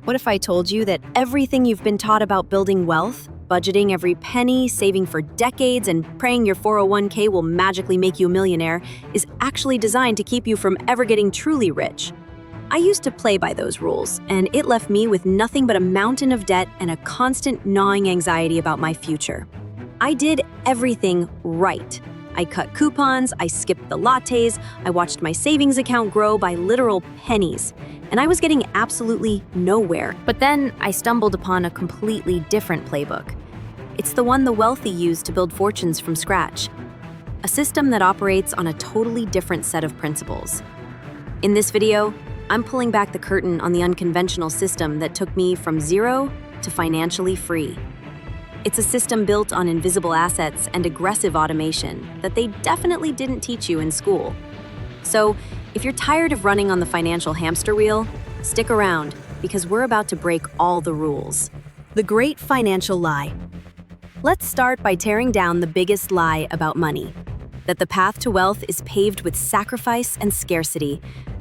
What if I told you that everything you've been taught about building wealth, budgeting every penny, saving for decades, and praying your 401k will magically make you a millionaire is actually designed to keep you from ever getting truly rich? I used to play by those rules, and it left me with nothing but a mountain of debt and a constant gnawing anxiety about my future. I did everything right. I cut coupons, I skipped the lattes, I watched my savings account grow by literal pennies, and I was getting absolutely nowhere. But then I stumbled upon a completely different playbook. It's the one the wealthy use to build fortunes from scratch. A system that operates on a totally different set of principles. In this video, I'm pulling back the curtain on the unconventional system that took me from zero to financially free. It's a system built on invisible assets and aggressive automation that they definitely didn't teach you in school. So, if you're tired of running on the financial hamster wheel, stick around because we're about to break all the rules. The great financial lie. Let's start by tearing down the biggest lie about money, that the path to wealth is paved with sacrifice and scarcity.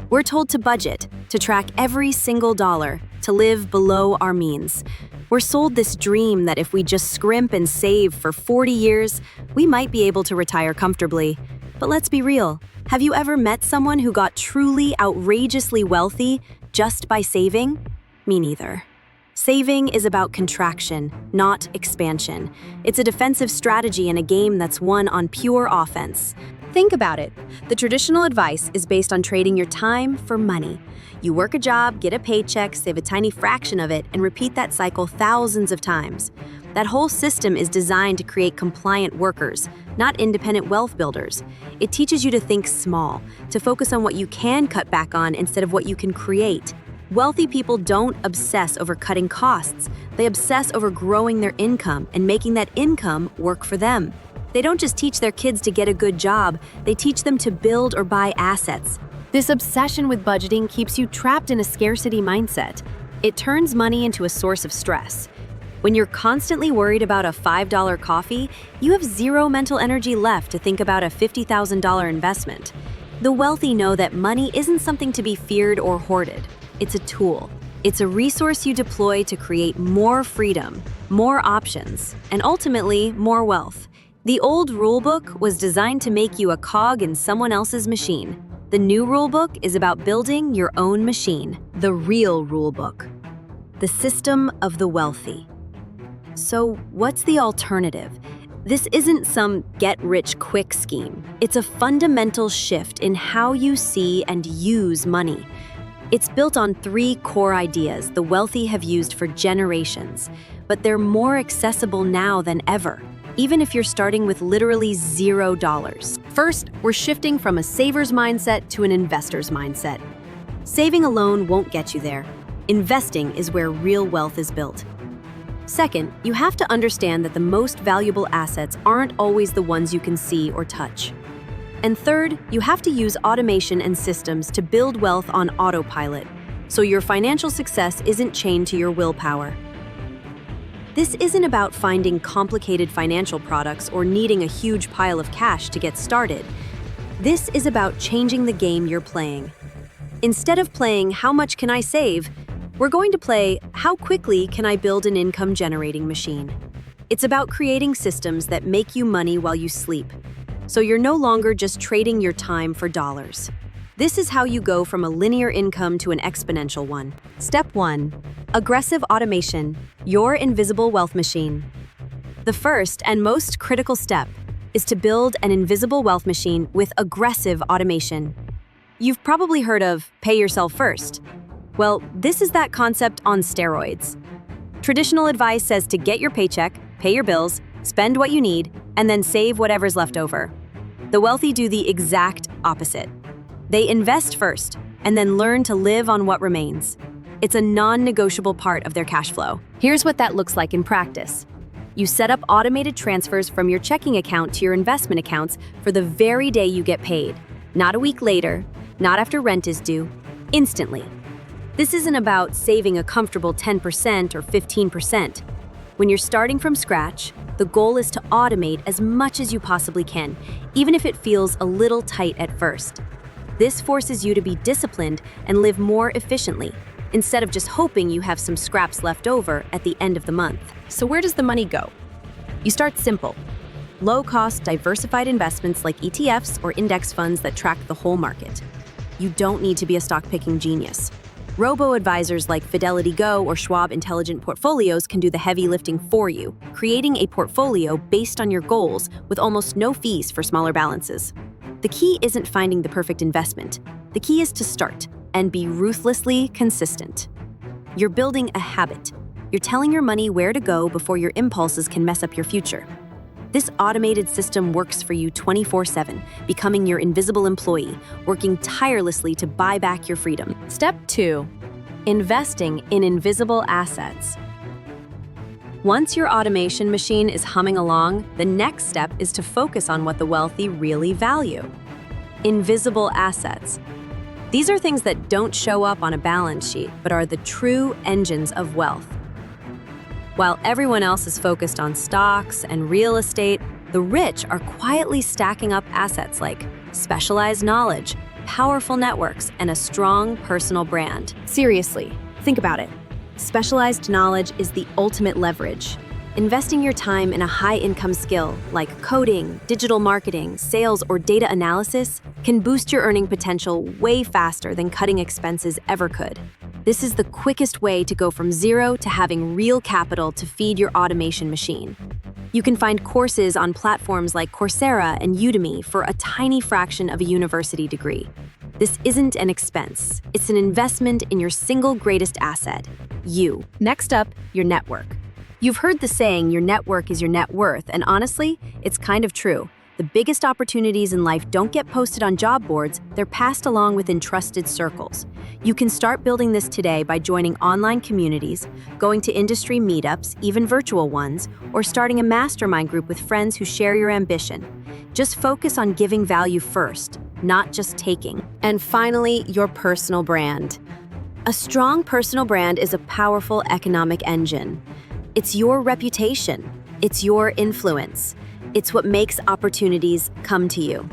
We're told to budget, to track every single dollar, to live below our means. We're sold this dream that if we just scrimp and save for 40 years, we might be able to retire comfortably. But let's be real. Have you ever met someone who got truly outrageously wealthy just by saving? Me neither. Saving is about contraction, not expansion. It's a defensive strategy in a game that's won on pure offense. Think about it. The traditional advice is based on trading your time for money. You work a job, get a paycheck, save a tiny fraction of it, and repeat that cycle thousands of times. That whole system is designed to create compliant workers, not independent wealth builders. It teaches you to think small, to focus on what you can cut back on instead of what you can create. Wealthy people don't obsess over cutting costs. They obsess over growing their income and making that income work for them. They don't just teach their kids to get a good job, they teach them to build or buy assets. This obsession with budgeting keeps you trapped in a scarcity mindset. It turns money into a source of stress. When you're constantly worried about a $5 coffee, you have zero mental energy left to think about a $50,000 investment. The wealthy know that money isn't something to be feared or hoarded. It's a tool. It's a resource you deploy to create more freedom, more options, and ultimately more wealth. The old rulebook was designed to make you a cog in someone else's machine. The new rulebook is about building your own machine, the real rulebook. The system of the wealthy. So, what's the alternative? This isn't some get-rich-quick scheme. It's a fundamental shift in how you see and use money. It's built on 3 core ideas the wealthy have used for generations, but they're more accessible now than ever, even if you're starting with literally $0. First, we're shifting from a saver's mindset to an investor's mindset. Saving alone won't get you there. Investing is where real wealth is built. Second, you have to understand that the most valuable assets aren't always the ones you can see or touch. And third, you have to use automation and systems to build wealth on autopilot, so your financial success isn't chained to your willpower. This isn't about finding complicated financial products or needing a huge pile of cash to get started. This is about changing the game you're playing. Instead of playing how much can I save, we're going to play how quickly can I build an income-generating machine. It's about creating systems that make you money while you sleep, so you're no longer just trading your time for dollars. This is how you go from a linear income to an exponential one. Step 1. Aggressive automation, your invisible wealth machine. The first and most critical step is to build an invisible wealth machine with aggressive automation. You've probably heard of pay yourself first. Well, this is that concept on steroids. Traditional advice says to get your paycheck, pay your bills, spend what you need, and then save whatever's left over. The wealthy do the exact opposite. They invest first, and then learn to live on what remains. It's a non-negotiable part of their cash flow. Here's what that looks like in practice. You set up automated transfers from your checking account to your investment accounts for the very day you get paid. Not a week later, not after rent is due, instantly. This isn't about saving a comfortable 10% or 15%. When you're starting from scratch, the goal is to automate as much as you possibly can, even if it feels a little tight at first. This forces you to be disciplined and live more efficiently. instead of just hoping you have some scraps left over at the end of the month. So where does the money go? You start simple. Low-cost, diversified investments like ETFs or index funds that track the whole market. You don't need to be a stock-picking genius. Robo-advisors like Fidelity Go or Schwab Intelligent Portfolios can do the heavy lifting for you, creating a portfolio based on your goals with almost no fees for smaller balances. The key isn't finding the perfect investment. The key is to start and be ruthlessly consistent. You're building a habit. You're telling your money where to go before your impulses can mess up your future. This automated system works for you 24/7, becoming your invisible employee, working tirelessly to buy back your freedom. Step 2. Investing in invisible assets. Once your automation machine is humming along, the next step is to focus on what the wealthy really value. Invisible assets. These are things that don't show up on a balance sheet, but are the true engines of wealth. While everyone else is focused on stocks and real estate, the rich are quietly stacking up assets like specialized knowledge, powerful networks, and a strong personal brand. Seriously, think about it. Specialized knowledge is the ultimate leverage. Investing your time in a high-income skill like coding, digital marketing, sales, or data analysis can boost your earning potential way faster than cutting expenses ever could. This is the quickest way to go from zero to having real capital to feed your automation machine. You can find courses on platforms like Coursera and Udemy for a tiny fraction of a university degree. This isn't an expense. It's an investment in your single greatest asset, you. Next up, your network. You've heard the saying, your network is your net worth, and honestly, it's kind of true. The biggest opportunities in life don't get posted on job boards, they're passed along within trusted circles. You can start building this today by joining online communities, going to industry meetups, even virtual ones, or starting a mastermind group with friends who share your ambition. Just focus on giving value first, not just taking. And finally, your personal brand. A strong personal brand is a powerful economic engine. It's your reputation. It's your influence. It's what makes opportunities come to you.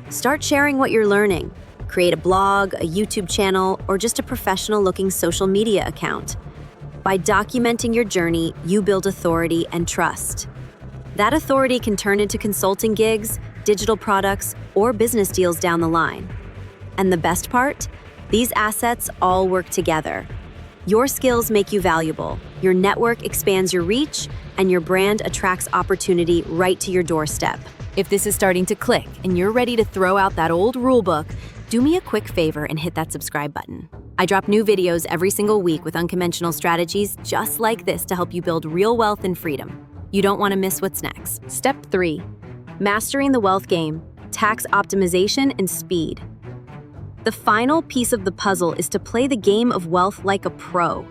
Start sharing what you're learning. Create a blog, a YouTube channel, or just a professional-looking social media account. By documenting your journey, you build authority and trust. That authority can turn into consulting gigs, digital products, or business deals down the line. And the best part? These assets all work together. Your skills make you valuable, your network expands your reach, and your brand attracts opportunity right to your doorstep. If this is starting to click and you're ready to throw out that old rulebook, do me a quick favor and hit that subscribe button. I drop new videos every single week with unconventional strategies just like this to help you build real wealth and freedom. You don't want to miss what's next. Step 3. Mastering the wealth game, tax optimization, and speed. The final piece of the puzzle is to play the game of wealth like a pro.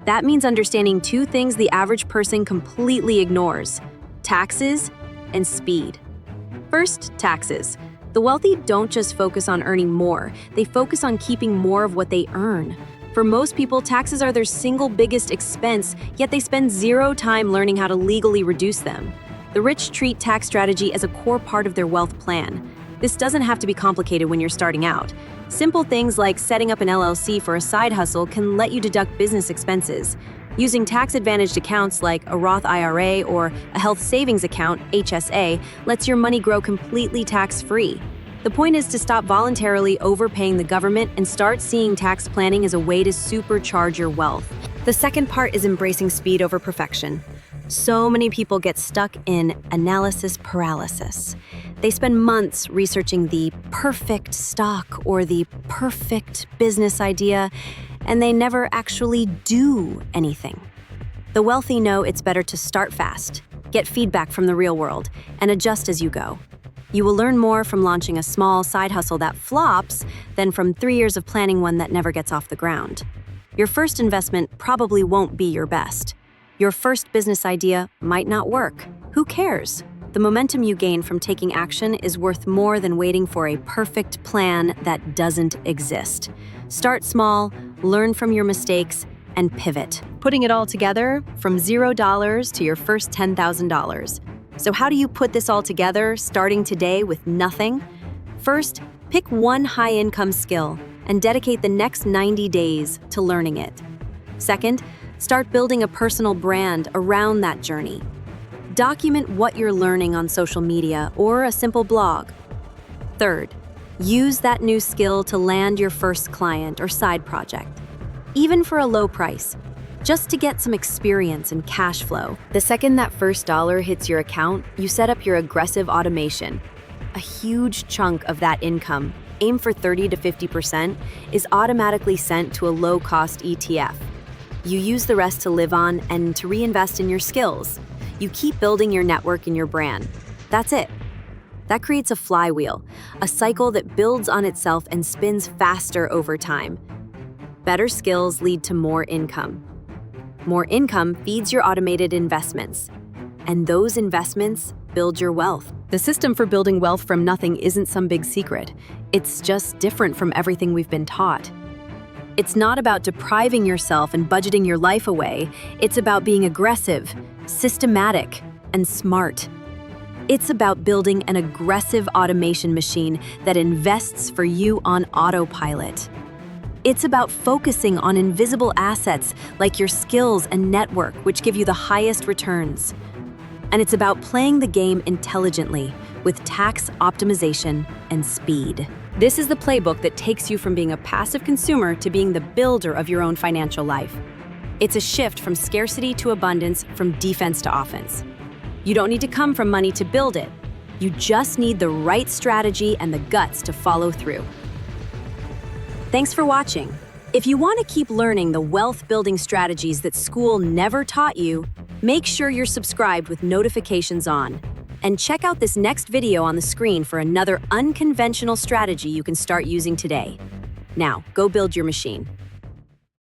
That means understanding two things the average person completely ignores: taxes and speed. First, taxes. The wealthy don't just focus on earning more, they focus on keeping more of what they earn. For most people, taxes are their single biggest expense, yet they spend zero time learning how to legally reduce them. The rich treat tax strategy as a core part of their wealth plan. This doesn't have to be complicated when you're starting out. Simple things like setting up an LLC for a side hustle can let you deduct business expenses. Using tax-advantaged accounts like a Roth IRA or a health savings account, HSA, lets your money grow completely tax-free. The point is to stop voluntarily overpaying the government and start seeing tax planning as a way to supercharge your wealth. The second part is embracing speed over perfection. So many people get stuck in analysis paralysis. They spend months researching the perfect stock or the perfect business idea, and they never actually do anything. The wealthy know it's better to start fast, get feedback from the real world, and adjust as you go. You will learn more from launching a small side hustle that flops than from 3 years of planning one that never gets off the ground. Your first investment probably won't be your best. Your first business idea might not work. Who cares? The momentum you gain from taking action is worth more than waiting for a perfect plan that doesn't exist. Start small, learn from your mistakes, and pivot. Putting it all together from $0 to your first $10,000. So how do you put this all together, starting today with nothing? First, pick one high-income skill. and dedicate the next 90 days to learning it. Second, start building a personal brand around that journey. Document what you're learning on social media or a simple blog. Third, use that new skill to land your first client or side project, even for a low price, just to get some experience and cash flow. The second that first dollar hits your account, you set up your aggressive automation. A huge chunk of that income, aim for 30 to 50%, is automatically sent to a low-cost ETF. You use the rest to live on and to reinvest in your skills. You keep building your network and your brand. That's it. That creates a flywheel, a cycle that builds on itself and spins faster over time. Better skills lead to more income. More income feeds your automated investments. And those investments build your wealth. The system for building wealth from nothing isn't some big secret. It's just different from everything we've been taught. It's not about depriving yourself and budgeting your life away. It's about being aggressive, systematic, and smart. It's about building an aggressive automation machine that invests for you on autopilot. It's about focusing on invisible assets like your skills and network, which give you the highest returns. And it's about playing the game intelligently with tax optimization and speed. This is the playbook that takes you from being a passive consumer to being the builder of your own financial life. It's a shift from scarcity to abundance, from defense to offense. You don't need to come from money to build it. You just need the right strategy and the guts to follow through. Thanks for watching. If you want to keep learning the wealth-building strategies that school never taught you, make sure you're subscribed with notifications on. And check out this next video on the screen for another unconventional strategy you can start using today. Now, go build your machine.